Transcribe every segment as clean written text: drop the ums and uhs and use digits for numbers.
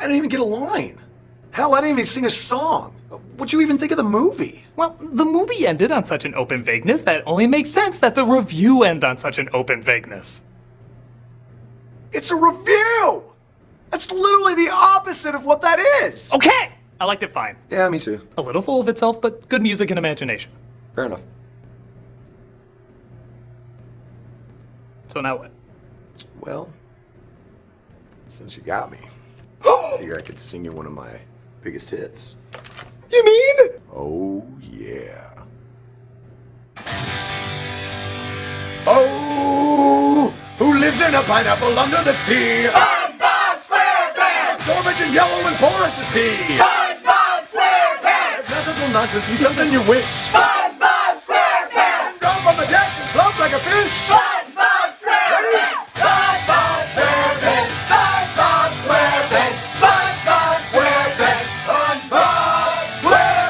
I didn't even get a line. Hell, I didn't even sing a song. What'd you even think of the movie? Well, the movie ended on such an open vagueness that only makes sense that the review end on such an open vagueness. It's a review! That's literally the opposite of what that is! Okay! I liked it fine. Yeah, me too. A little full of itself, but good music and imagination. Fair enough. So now what? Well, since you got me, I figure I could sing you one of my biggest hits. You mean? Oh, yeah. Oh, who lives in a pineapple under the sea? SpongeBob SquarePants! Garbage and yellow and porous is he. SpongeBob SquarePants! Ethical nonsense, he's something you wish. SpongeBob SquarePants! Drop on the deck and float like a fish. SpongeBob SquarePants! Ready? SpongeBob SquarePants! SpongeBob SquarePants! SpongeBob SquarePants! SpongeBob SquarePants!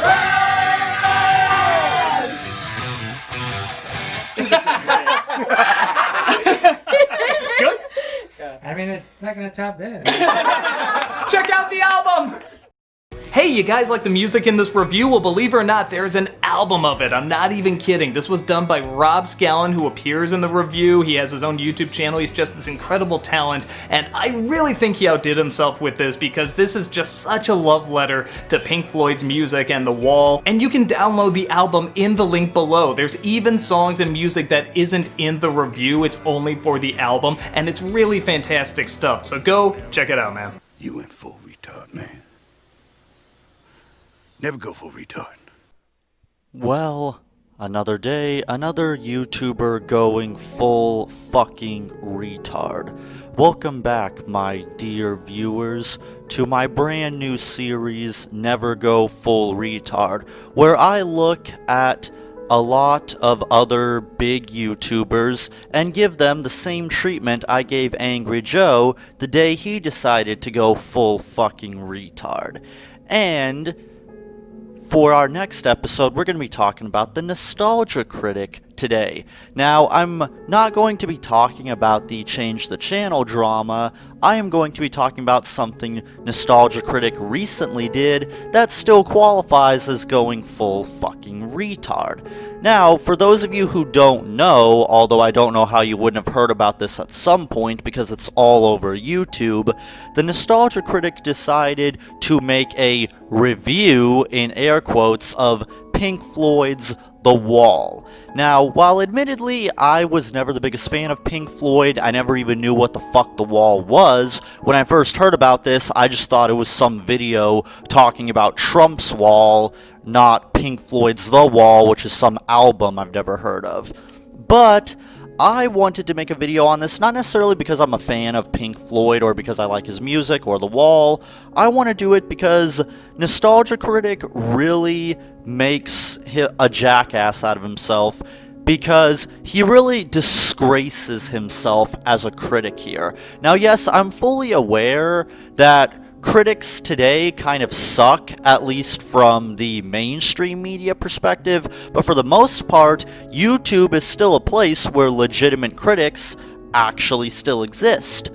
Good? I mean, it's not gonna top that. Check out the album! Hey, you guys like the music in this review? Well, believe it or not, there's an album of it. I'm not even kidding. This was done by Rob Scallon, who appears in the review. He has his own YouTube channel. He's just this incredible talent, and I really think he outdid himself with this because this is just such a love letter to Pink Floyd's music and The Wall, and you can download the album in the link below. There's even songs and music that isn't in the review. It's only for the album, and it's really fantastic stuff, so go check it out, man. You went full retard, man. Never go full retard. Well, another day, another YouTuber going full fucking retard. Welcome back, my dear viewers, to my brand new series, Never Go Full Retard, where I look at a lot of other big YouTubers and give them the same treatment I gave Angry Joe the day he decided to go full fucking retard. And for our next episode, we're going to be talking about the Nostalgia Critic today. Now, I'm not going to be talking about the Change the Channel drama. I am going to be talking about something Nostalgia Critic recently did that still qualifies as going full fucking retard. Now, for those of you who don't know, although I don't know how you wouldn't have heard about this at some point because it's all over YouTube, the Nostalgia Critic decided to make a review, in air quotes, of Pink Floyd's The Wall. Now, while admittedly I was never the biggest fan of Pink Floyd, I never even knew what the fuck The Wall was. When I first heard about this, I just thought it was some video talking about Trump's wall, not Pink Floyd's The Wall, which is some album I've never heard of. But I wanted to make a video on this, not necessarily because I'm a fan of Pink Floyd or because I like his music or The Wall. I want to do it because Nostalgia Critic really makes a jackass out of himself, because he really disgraces himself as a critic here. Now, yes, I'm fully aware that critics today kind of suck, at least from the mainstream media perspective, but for the most part, YouTube is still a place where legitimate critics actually still exist.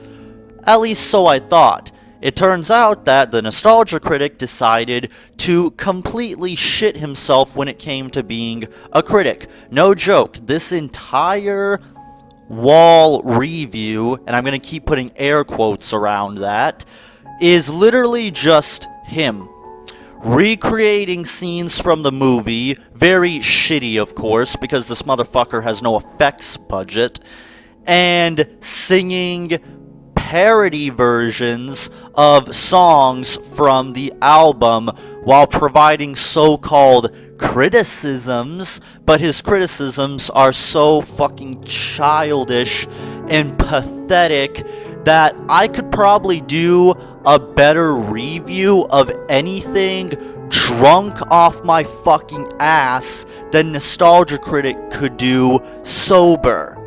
At least so I thought. It turns out that the Nostalgia Critic decided to completely shit himself when it came to being a critic. No joke, this entire Wall review, and I'm going to keep putting air quotes around that, is literally just him recreating scenes from the movie, very shitty of course, because this motherfucker has no effects budget, and singing parody versions of songs from the album while providing so-called criticisms, but his criticisms are so fucking childish and pathetic that I could probably do a better review of anything drunk off my fucking ass than Nostalgia Critic could do sober.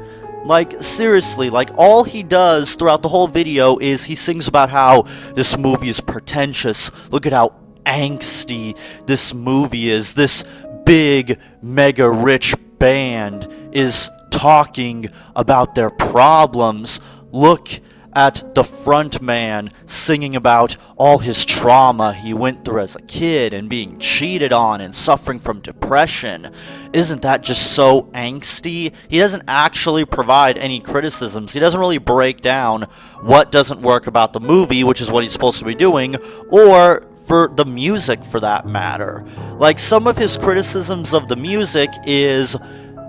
Like, seriously, like, all he does throughout the whole video is he sings about how this movie is pretentious, look at how angsty this movie is, this big, mega rich band is talking about their problems, look at the front man singing about all his trauma he went through as a kid and being cheated on and suffering from depression. Isn't that just so angsty? He doesn't actually provide any criticisms. He doesn't really break down what doesn't work about the movie, which is what he's supposed to be doing, or for the music for that matter. Like, some of his criticisms of the music is,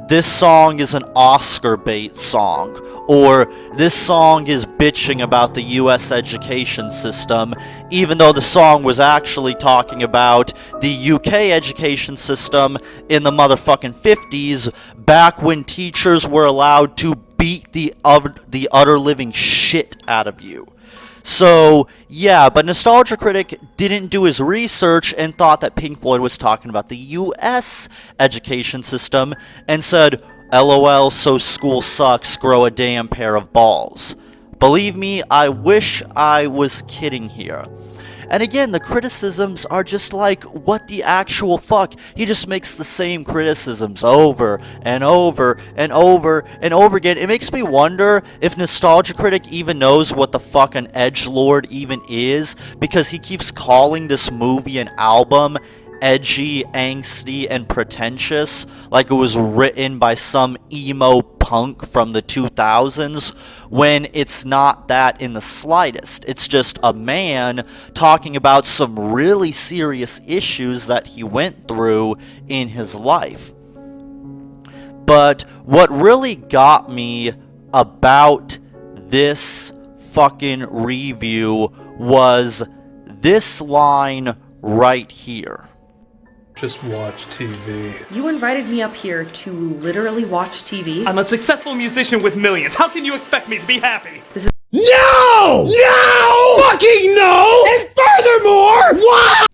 this song is an Oscar bait song, or this song is bitching about the US education system, even though the song was actually talking about the UK education system in the motherfucking 50s, back when teachers were allowed to beat the utter living shit out of you. So, yeah, but Nostalgia Critic didn't do his research and thought that Pink Floyd was talking about the US education system and said, LOL, so school sucks, grow a damn pair of balls. Believe me, I wish I was kidding here. And again, the criticisms are just like, what the actual fuck? He just makes the same criticisms over and over and over and over again. It makes me wonder if Nostalgia Critic even knows what the fuck an edgelord even is, because he keeps calling this movie and album edgy, angsty, and pretentious, like it was written by some emo punk from the 2000s, when it's not that in the slightest. It's just a man talking about some really serious issues that he went through in his life. But what really got me about this fucking review was this line right here. Just watch TV. You invited me up here to literally watch TV? I'm a successful musician with millions. How can you expect me to be happy? No! No! Fucking no! And furthermore, what?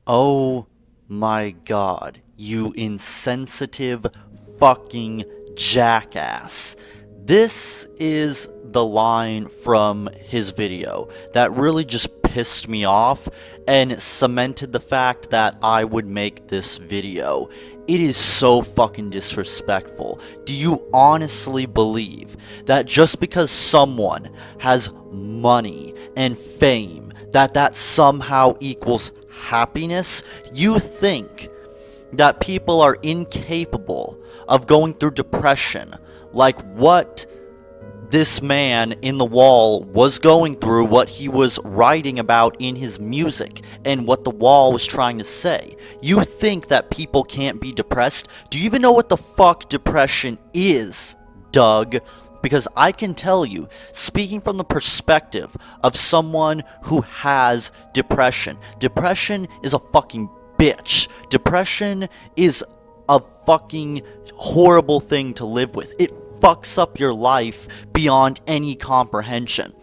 Oh my god, you insensitive fucking jackass. This is the line from his video that really just pissed me off and cemented the fact that I would make this video. It is so fucking disrespectful. Do you honestly believe that just because someone has money and fame, that somehow equals happiness? You think that people are incapable of going through depression, like what this man in the wall was going through, what he was writing about in his music, and what the wall was trying to say. You think that people can't be depressed? Do you even know what the fuck depression is, Doug? Because I can tell you, speaking from the perspective of someone who has depression, depression is a fucking bitch. Depression is a fucking horrible thing to live with. It fucks up your life beyond any comprehension.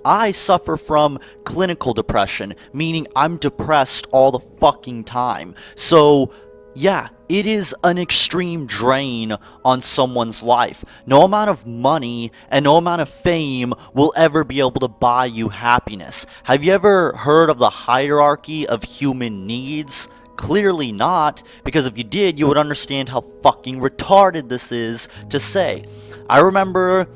I suffer from clinical depression, meaning I'm depressed all the fucking time. So, yeah, it is an extreme drain on someone's life. No amount of money and no amount of fame will ever be able to buy you happiness. Have you ever heard of the hierarchy of human needs? Clearly not, because if you did, you would understand how fucking retarded this is to say. I remember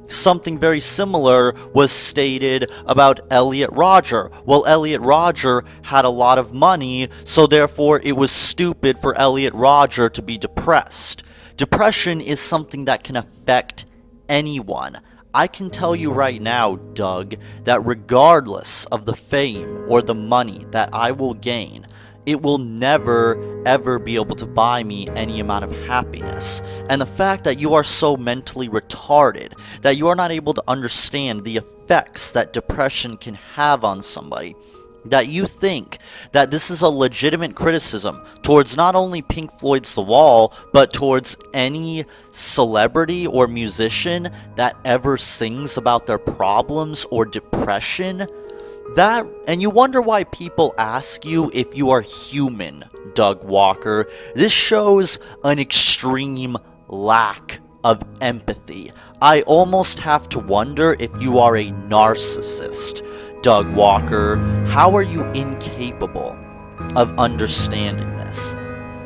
something very similar was stated about Elliot Rodger. Well, Elliot Rodger had a lot of money, so therefore it was stupid for Elliot Rodger to be depressed. Depression is something that can affect anyone. I can tell you right now, Doug, that regardless of the fame or the money that I will gain, it will never, ever be able to buy me any amount of happiness. And the fact that you are so mentally retarded, that you are not able to understand the effects that depression can have on somebody, that you think that this is a legitimate criticism towards not only Pink Floyd's The Wall, but towards any celebrity or musician that ever sings about their problems or depression, and you wonder why people ask you if you are human, Doug Walker. This shows an extreme lack of empathy. I almost have to wonder if you are a narcissist, Doug Walker. How are you incapable of understanding this?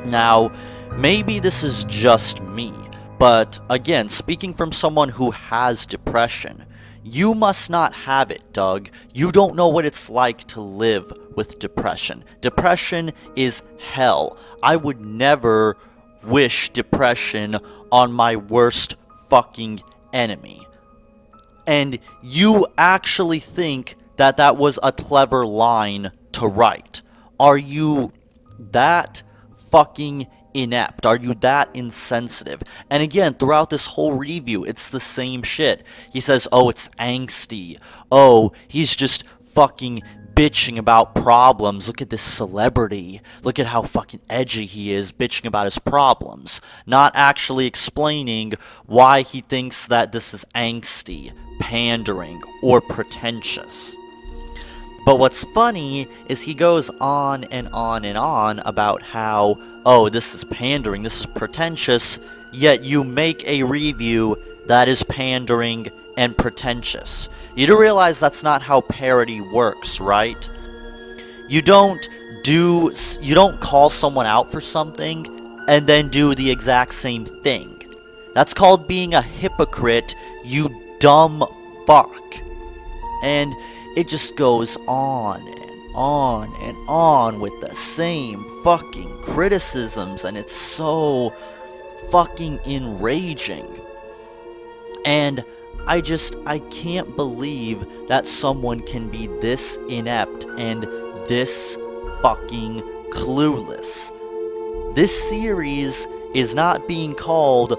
Now, maybe this is just me, but again, speaking from someone who has depression, You must not have it, Doug. You don't know what it's like to live with depression. Depression is hell. I would never wish depression on my worst fucking enemy. And you actually think that that was a clever line to write. Are you that fucking inept? Are you that insensitive? And again, throughout this whole review, it's the same shit. He says, oh, it's angsty. Oh, he's just fucking bitching about problems. Look at this celebrity. Look at how fucking edgy he is, bitching about his problems. Not actually explaining why he thinks that this is angsty, pandering, or pretentious. But what's funny is he goes on and on and on about how, oh, this is pandering, this is pretentious, yet you make a review that is pandering and pretentious. You do realize that's not how parody works, right? You don't call someone out for something and then do the exact same thing. That's called being a hypocrite, you dumb fuck. And it just goes on and on and on with the same fucking criticisms, and it's so fucking enraging. And I can't believe that someone can be this inept and this fucking clueless. This series is not being called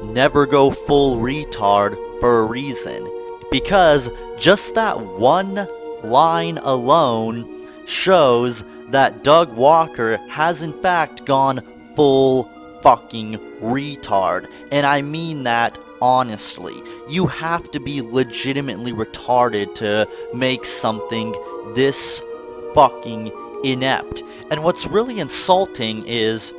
Never Go Full Retard for a reason. Because just that one line alone shows that Doug Walker has in fact gone full fucking retard. And I mean that honestly. You have to be legitimately retarded to make something this fucking inept. And what's really insulting is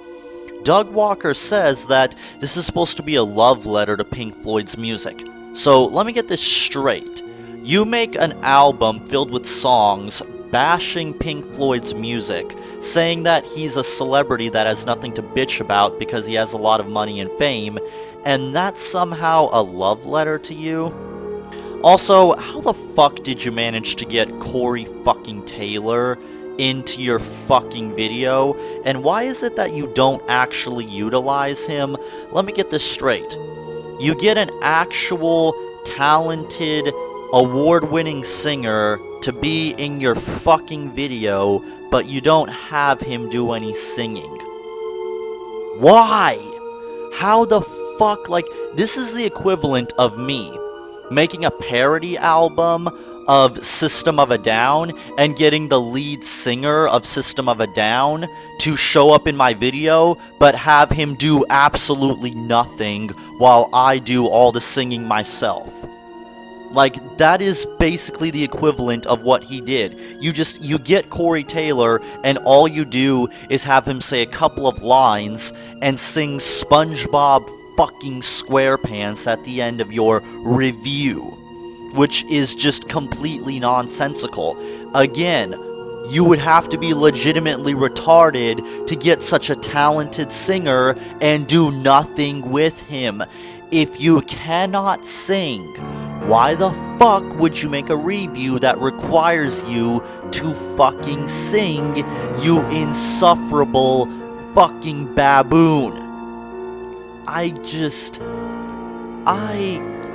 Doug Walker says that this is supposed to be a love letter to Pink Floyd's music. So, let me get this straight. You make an album filled with songs bashing Pink Floyd's music, saying that he's a celebrity that has nothing to bitch about because he has a lot of money and fame, and that's somehow a love letter to you? Also, how the fuck did you manage to get Corey fucking Taylor into your fucking video? And why is it that you don't actually utilize him? Let me get this straight. You get an actual, talented, award-winning singer to be in your fucking video, but you don't have him do any singing. Why? How the fuck? Like, this is the equivalent of me making a parody album of System of a Down and getting the lead singer of System of a Down to show up in my video, but have him do absolutely nothing while I do all the singing myself. Like, that is basically the equivalent of what he did. You get Corey Taylor, and all you do is have him say a couple of lines and sing SpongeBob fucking SquarePants at the end of your review, which is just completely nonsensical. Again, you would have to be legitimately retarded to get such a talented singer and do nothing with him. If you cannot sing, why the fuck would you make a review that requires you to fucking sing, you insufferable fucking baboon? I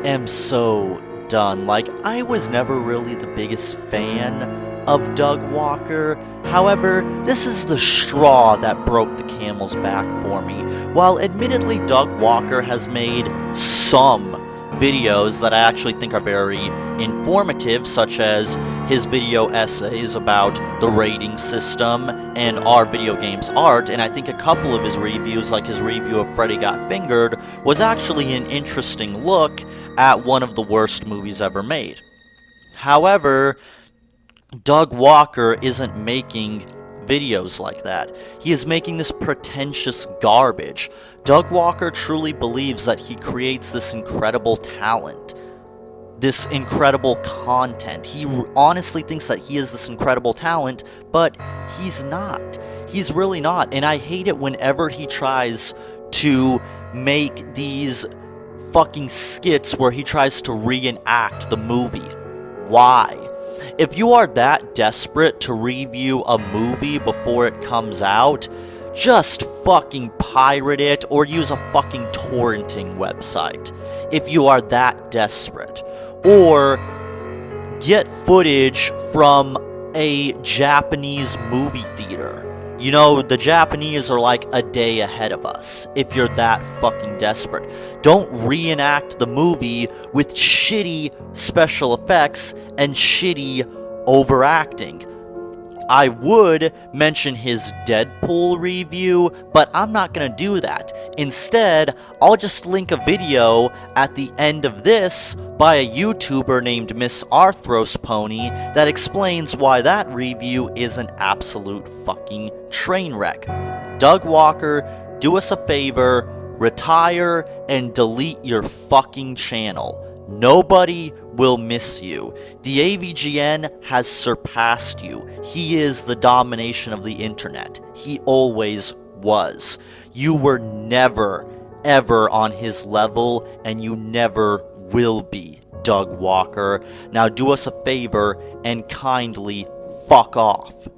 am so done. Like, I was never really the biggest fan of Doug Walker. However, this is the straw that broke the camel's back for me. While admittedly Doug Walker has made some videos that I actually think are very informative, such as his video essays about the rating system and our video games art, and I think a couple of his reviews, like his review of Freddy Got Fingered, was actually an interesting look at one of the worst movies ever made. However, Doug Walker isn't making videos like that. He is making this pretentious garbage. Doug Walker truly believes that he creates this incredible talent, this incredible content. He honestly thinks that he is this incredible talent, but he's not. He's really not, and I hate it whenever he tries to make these fucking skits where he tries to reenact the movie. Why? If you are that desperate to review a movie before it comes out, just fucking pirate it or use a fucking torrenting website. If you are that desperate. Or get footage from a Japanese movie theater. You know, the Japanese are like a day ahead of us, if you're that fucking desperate. Don't reenact the movie with shitty special effects and shitty overacting. I would mention his Deadpool review, but I'm not gonna do that. Instead, I'll just link a video at the end of this by a YouTuber named Miss Arthros Pony that explains why that review is an absolute fucking train wreck. Doug Walker, do us a favor, retire and delete your fucking channel. Nobody will miss you. The AVGN has surpassed you. He is the domination of the internet. He always was. You were never, ever on his level, and you never will be, Doug Walker. Now do us a favor and kindly fuck off.